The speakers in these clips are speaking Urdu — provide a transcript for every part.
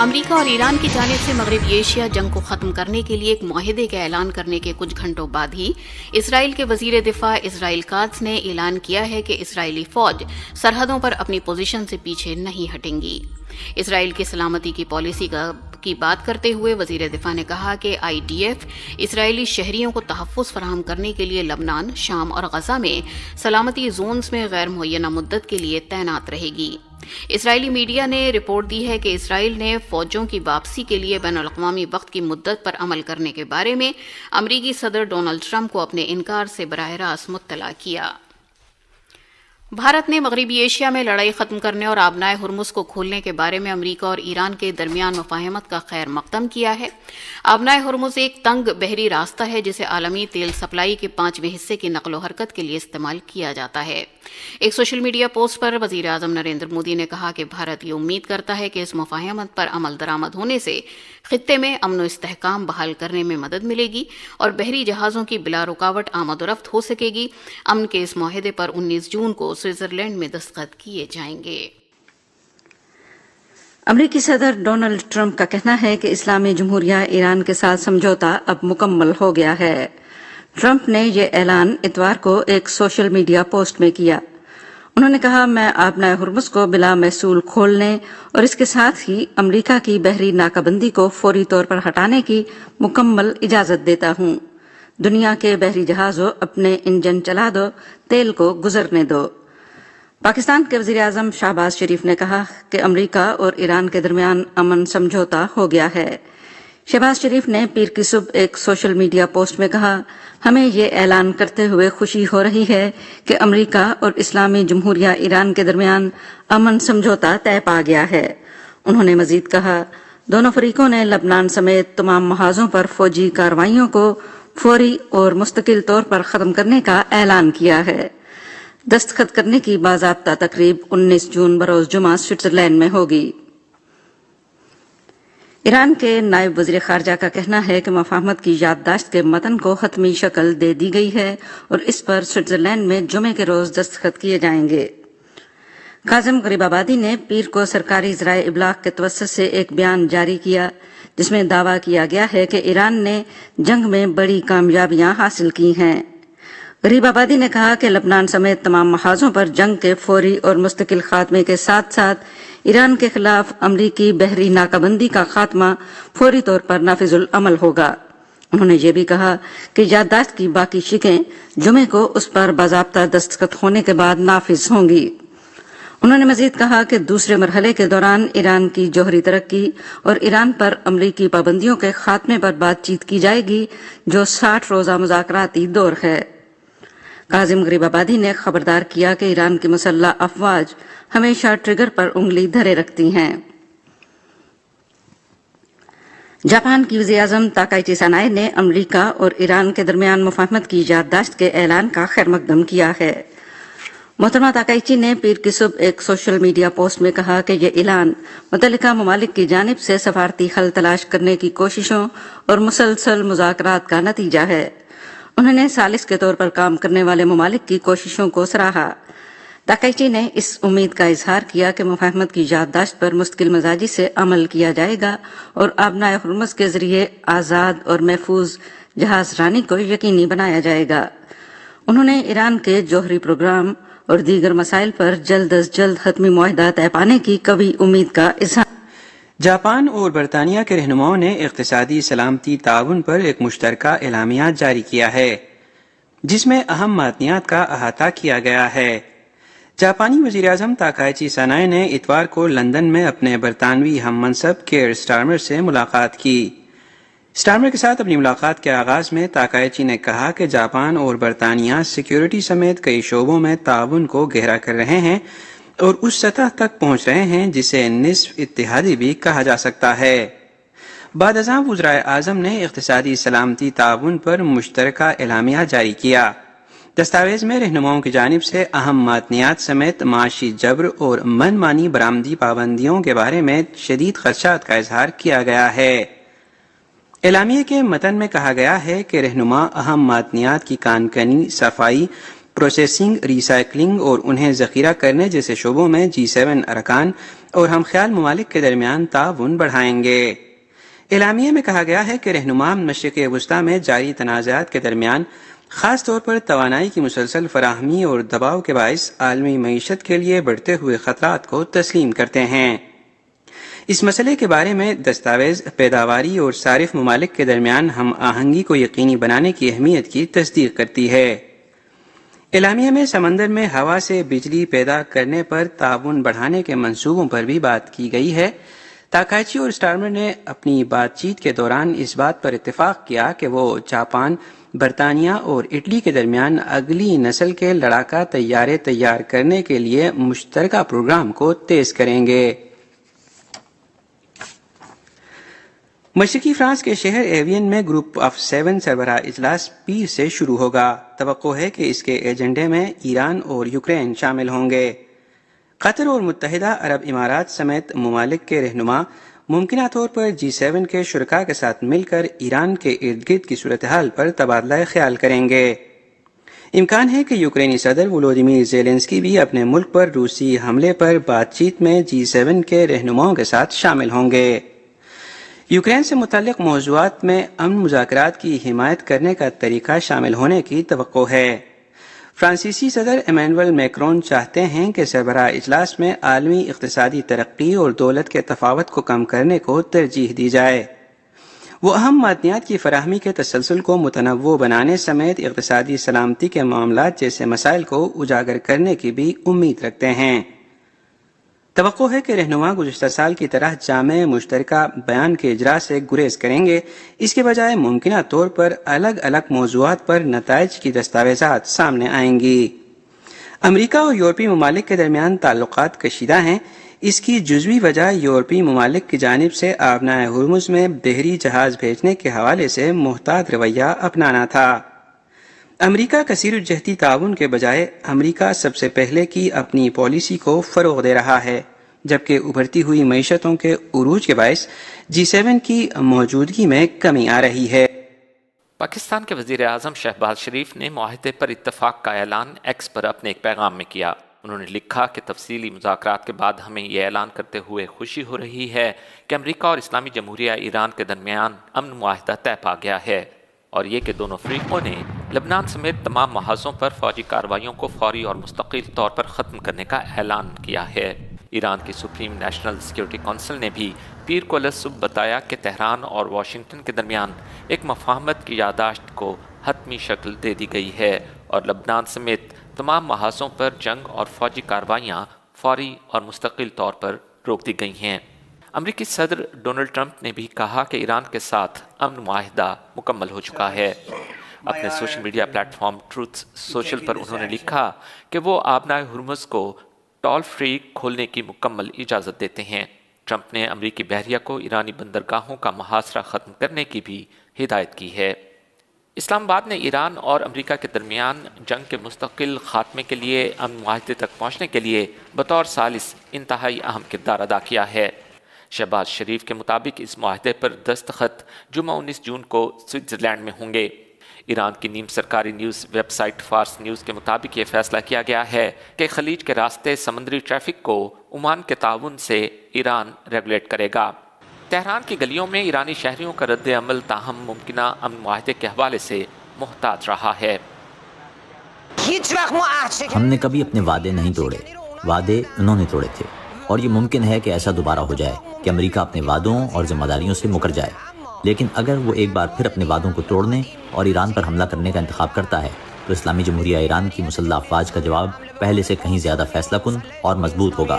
امریکہ اور ایران کی جانب سے مغربی ایشیا جنگ کو ختم کرنے کے لیے ایک معاہدے کا اعلان کرنے کے کچھ گھنٹوں بعد ہی اسرائیل کے وزیر دفاع اسرائیل کاتز نے اعلان کیا ہے کہ اسرائیلی فوج سرحدوں پر اپنی پوزیشن سے پیچھے نہیں ہٹیں گی۔ اسرائیل کی سلامتی کی پالیسی کی بات کرتے ہوئے وزیر دفاع نے کہا کہ IDF اسرائیلی شہریوں کو تحفظ فراہم کرنے کے لیے لبنان، شام اور غزہ میں سلامتی زونز میں غیر معینہ مدت کے لیے تعینات رہے گی۔ اسرائیلی میڈیا نے رپورٹ دی ہے کہ اسرائیل نے فوجوں کی واپسی کے لیے بین الاقوامی وقت کی مدت پر عمل کرنے کے بارے میں امریکی صدر ڈونلڈ ٹرمپ کو اپنے انکار سے براہ راست مطلع کیا۔ بھارت نے مغربی ایشیا میں لڑائی ختم کرنے اور آبنائے ہرمز کو کھولنے کے بارے میں امریکہ اور ایران کے درمیان مفاہمت کا خیر مقدم کیا ہے۔ آبنائے ہرمز ایک تنگ بحری راستہ ہے جسے عالمی تیل سپلائی کے 5ویں حصے کی نقل و حرکت کے لیے استعمال کیا جاتا ہے۔ ایک سوشل میڈیا پوسٹ پر وزیر اعظم نریندر مودی نے کہا کہ بھارت یہ امید کرتا ہے کہ اس مفاہمت پر عمل درآمد ہونے سے خطے میں امن و استحکام بحال کرنے میں مدد ملے گی اور بحری جہازوں کی بلا رکاوٹ آمد و رفت ہو سکے گی۔ امن کے اس معاہدے پر 19 جون کو سوئٹزرلینڈ میں دستخط کیے جائیں گے۔ امریکی صدر ڈونلڈ ٹرمپ کا کہنا ہے کہ اسلامی جمہوریہ ایران کے ساتھ سمجھوتا اب مکمل ہو گیا ہے۔ ٹرمپ نے یہ اعلان اتوار کو ایک سوشل میڈیا پوسٹ میں کیا۔ انہوں نے کہا، میں آبنائے ہرمز کو بلا محصول کھولنے اور اس کے ساتھ ہی امریکہ کی بحری ناکہ بندی کو فوری طور پر ہٹانے کی مکمل اجازت دیتا ہوں۔ دنیا کے بحری جہازوں اپنے انجن چلا دو، تیل کو گزرنے دو۔ پاکستان کے وزیر اعظم شہباز شریف نے کہا کہ امریکہ اور ایران کے درمیان امن سمجھوتا ہو گیا ہے۔ شہباز شریف نے پیر کی صبح ایک سوشل میڈیا پوسٹ میں کہا، ہمیں یہ اعلان کرتے ہوئے خوشی ہو رہی ہے کہ امریکہ اور اسلامی جمہوریہ ایران کے درمیان امن سمجھوتا طے پا گیا ہے۔ انہوں نے مزید کہا، دونوں فریقوں نے لبنان سمیت تمام محاذوں پر فوجی کارروائیوں کو فوری اور مستقل طور پر ختم کرنے کا اعلان کیا ہے۔ دستخط کرنے کی باضابطہ تقریب 19 جون بروز جمعہ سوئٹزرلینڈ میں ہوگی۔ ایران کے نائب وزیر خارجہ کا کہنا ہے کہ مفاہمت کی یادداشت کے متن کو حتمی شکل دے دی گئی ہے اور اس پر سوئٹزرلینڈ میں جمعے کے روز دستخط کیے جائیں گے۔ کاظم غریب آبادی نے پیر کو سرکاری ذرائع ابلاغ کے توسط سے ایک بیان جاری کیا جس میں دعویٰ کیا گیا ہے کہ ایران نے جنگ میں بڑی کامیابیاں حاصل کی ہیں۔ غریب آبادی نے کہا کہ لبنان سمیت تمام محاذوں پر جنگ کے فوری اور مستقل خاتمے کے ساتھ ساتھ ایران کے خلاف امریکی بحری ناکہ بندی کا خاتمہ فوری طور پر نافذ العمل ہوگا۔ انہوں نے یہ بھی کہا کہ یادداشت کی باقی شقیں جمعے کو اس پر باضابطہ دستخط ہونے کے بعد نافذ ہوں گی۔ انہوں نے مزید کہا کہ دوسرے مرحلے کے دوران ایران کی جوہری ترقی اور ایران پر امریکی پابندیوں کے خاتمے پر بات چیت کی جائے گی جو 60 روزہ مذاکراتی دور ہے۔ کاظم غریب آبادی نے خبردار کیا کہ ایران کی مسلح افواج ہمیشہ ٹریگر پر انگلی دھرے رکھتی ہیں۔ جاپان کی وزیر اعظم تاکائچی سانائے نے امریکہ اور ایران کے درمیان مفاہمت کی یادداشت کے اعلان کا خیر مقدم کیا ہے۔ محترمہ تاکائچی نے پیر کی صبح ایک سوشل میڈیا پوسٹ میں کہا کہ یہ اعلان متعلقہ ممالک کی جانب سے سفارتی حل تلاش کرنے کی کوششوں اور مسلسل مذاکرات کا نتیجہ ہے۔ انہوں نے ثالث کے طور پر کام کرنے والے ممالک کی کوششوں کو سراہا۔ تاکائچی نے اس امید کا اظہار کیا کہ مفاہمت کی یادداشت پر مستقل مزاجی سے عمل کیا جائے گا اور آبنائے ہرمز کے ذریعے آزاد اور محفوظ جہاز رانی کو یقینی بنایا جائے گا۔ انہوں نے ایران کے جوہری پروگرام اور دیگر مسائل پر جلد از جلد حتمی معاہدہ طے پانے کی قوی امید کا اظہار۔ جاپان اور برطانیہ کے رہنماؤں نے اقتصادی سلامتی تعاون پر ایک مشترکہ اعلامیہ جاری کیا ہے جس میں اہم معدنیات کا احاطہ کیا گیا ہے۔ جاپانی وزیر اعظم تاکائچی سانائے نے اتوار کو لندن میں اپنے برطانوی ہم منصب کیئر سٹارمر سے ملاقات کی۔ سٹارمر کے ساتھ اپنی ملاقات کے آغاز میں تاکائچی نے کہا کہ جاپان اور برطانیہ سیکیورٹی سمیت کئی شعبوں میں تعاون کو گہرا کر رہے ہیں اور اس سطح تک پہنچ رہے ہیں جسے نصف اتحادی بھی کہا جا سکتا ہے۔ بعد ازاں وزرائے اعظم نے اقتصادی سلامتی تعاون پر مشترکہ اعلامیہ جاری کیا۔ دستاویز میں رہنماؤں کی جانب سے اہم معدنیات سمیت معاشی جبر اور من مانی برآمدی پابندیوں کے بارے میں شدید خدشات کا اظہار کیا گیا ہے۔ اعلامیے کے متن میں کہا گیا ہے کہ رہنما اہم معدنیات کی کان کنی، صفائی، پروسیسنگ، ریسائکلنگ اور انہیں ذخیرہ کرنے جیسے شعبوں میں G7 ارکان اور ہم خیال ممالک کے درمیان تعاون بڑھائیں گے۔ اعلامیے میں کہا گیا ہے کہ رہنما مشرق وسطیٰ میں جاری تنازعات کے درمیان خاص طور پر توانائی کی مسلسل فراہمی اور دباؤ کے باعث عالمی معیشت کے لیے بڑھتے ہوئے خطرات کو تسلیم کرتے ہیں۔ اس مسئلے کے بارے میں دستاویز پیداواری اور صارف ممالک کے درمیان ہم آہنگی کو یقینی بنانے کی اہمیت کی تصدیق کرتی ہے۔ اعلامیے میں سمندر میں ہوا سے بجلی پیدا کرنے پر تعاون بڑھانے کے منصوبوں پر بھی بات کی گئی ہے۔ تاکائچی اور اسٹارمر نے اپنی بات چیت کے دوران اس بات پر اتفاق کیا کہ وہ جاپان، برطانیہ اور اٹلی کے درمیان اگلی نسل کے لڑاکا طیارے تیار کرنے کے لیے مشترکہ پروگرام کو تیز کریں گے۔ مشرقی فرانس کے شہر ایوین میں گروپ آف 7 سربراہ اجلاس پیر سے شروع ہوگا۔ توقع ہے کہ اس کے ایجنڈے میں ایران اور یوکرین شامل ہوں گے۔ قطر اور متحدہ عرب امارات سمیت ممالک کے رہنما ممکنہ طور پر G7 کے شرکاء کے ساتھ مل کر ایران کے ارد گرد کی صورتحال پر تبادلہ خیال کریں گے۔ امکان ہے کہ یوکرینی صدر ولودیمیر زیلنسکی بھی اپنے ملک پر روسی حملے پر بات چیت میں G7 کے رہنماؤں کے ساتھ شامل ہوں گے۔ یوکرین سے متعلق موضوعات میں امن مذاکرات کی حمایت کرنے کا طریقہ شامل ہونے کی توقع ہے۔ فرانسیسی صدر ایمینوئل میکرون چاہتے ہیں کہ سربراہ اجلاس میں عالمی اقتصادی ترقی اور دولت کے تفاوت کو کم کرنے کو ترجیح دی جائے۔ وہ اہم معدنیات کی فراہمی کے تسلسل کو متنوع بنانے سمیت اقتصادی سلامتی کے معاملات جیسے مسائل کو اجاگر کرنے کی بھی امید رکھتے ہیں۔ توقع ہے کہ رہنما گزشتہ سال کی طرح جامع مشترکہ بیان کے اجرا سے گریز کریں گے، اس کے بجائے ممکنہ طور پر الگ الگ موضوعات پر نتائج کی دستاویزات سامنے آئیں گی۔ امریکہ اور یورپی ممالک کے درمیان تعلقات کشیدہ ہیں۔ اس کی جزوی وجہ یورپی ممالک کی جانب سے آبنائے ہرمز میں بحری جہاز بھیجنے کے حوالے سے محتاط رویہ اپنانا تھا۔ امریکہ کثیر الجہتی تعاون کے بجائے امریکہ سب سے پہلے کی اپنی پالیسی کو فروغ دے رہا ہے، جبکہ ابھرتی ہوئی معیشتوں کے عروج کے باعث G7 کی موجودگی میں کمی آ رہی ہے۔ پاکستان کے وزیر اعظم شہباز شریف نے معاہدے پر اتفاق کا اعلان ایکس پر اپنے ایک پیغام میں کیا۔ انہوں نے لکھا کہ تفصیلی مذاکرات کے بعد ہمیں یہ اعلان کرتے ہوئے خوشی ہو رہی ہے کہ امریکہ اور اسلامی جمہوریہ ایران کے درمیان امن معاہدہ طے پا گیا ہے، اور یہ کہ دونوں فریقوں نے لبنان سمیت تمام محاذوں پر فوجی کارروائیوں کو فوری اور مستقل طور پر ختم کرنے کا اعلان کیا ہے۔ ایران کی سپریم نیشنل سیکیورٹی کونسل نے بھی پیر کو صبح بتایا کہ تہران اور واشنگٹن کے درمیان ایک مفاہمت کی یادداشت کو حتمی شکل دے دی گئی ہے، اور لبنان سمیت تمام محاذوں پر جنگ اور فوجی کارروائیاں فوری اور مستقل طور پر روک دی گئی ہیں۔ امریکی صدر ڈونلڈ ٹرمپ نے بھی کہا کہ ایران کے ساتھ امن معاہدہ مکمل ہو چکا ہے۔ اپنے social media platform Truth Social پر انہوں نے لکھا کہ وہ آبنائے ہرمز کو ٹول فری کھولنے کی مکمل اجازت دیتے ہیں۔ ٹرمپ نے امریکی بحریہ کو ایرانی بندرگاہوں کا محاصرہ ختم کرنے کی بھی ہدایت کی ہے۔ اسلام آباد نے ایران اور امریکہ کے درمیان جنگ کے مستقل خاتمے کے لیے امن معاہدے تک پہنچنے کے لیے بطور ثالث انتہائی اہم کردار ادا کیا ہے۔ شہباز شریف کے مطابق اس معاہدے پر دستخط جمعہ 19 جون کو سوئٹزرلینڈ میں ہوں گے۔ ایران کی نیم سرکاری نیوز ویب سائٹ فارس نیوز کے مطابق یہ فیصلہ کیا گیا ہے کہ خلیج کے راستے سمندری ٹریفک کو عمان کے تعاون سے ایران ریگولیٹ کرے گا۔ تہران کی گلیوں میں ایرانی شہریوں کا رد عمل تاہم ممکنہ امن معاہدے کے حوالے سے محتاط رہا ہے۔ ہم نے کبھی اپنے وعدے نہیں توڑے، وعدے انہوں نے توڑے تھے، اور یہ ممکن ہے کہ ایسا دوبارہ ہو جائے کہ امریکہ اپنے وعدوں اور ذمہ داریوں سے مکر جائے، لیکن اگر وہ ایک بار پھر اپنے وعدوں کو توڑنے اور ایران پر حملہ کرنے کا انتخاب کرتا ہے تو اسلامی جمہوریہ ایران کی مسلح افواج کا جواب پہلے سے کہیں زیادہ فیصلہ کن اور مضبوط ہوگا۔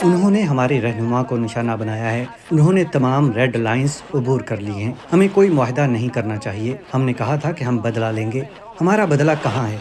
انہوں نے ہمارے رہنما کو نشانہ بنایا ہے، انہوں نے تمام ریڈ لائنز عبور کر لی ہیں۔ ہمیں کوئی معاہدہ نہیں کرنا چاہیے۔ ہم نے کہا تھا کہ ہم بدلہ لیں گے، ہمارا بدلہ کہاں ہے؟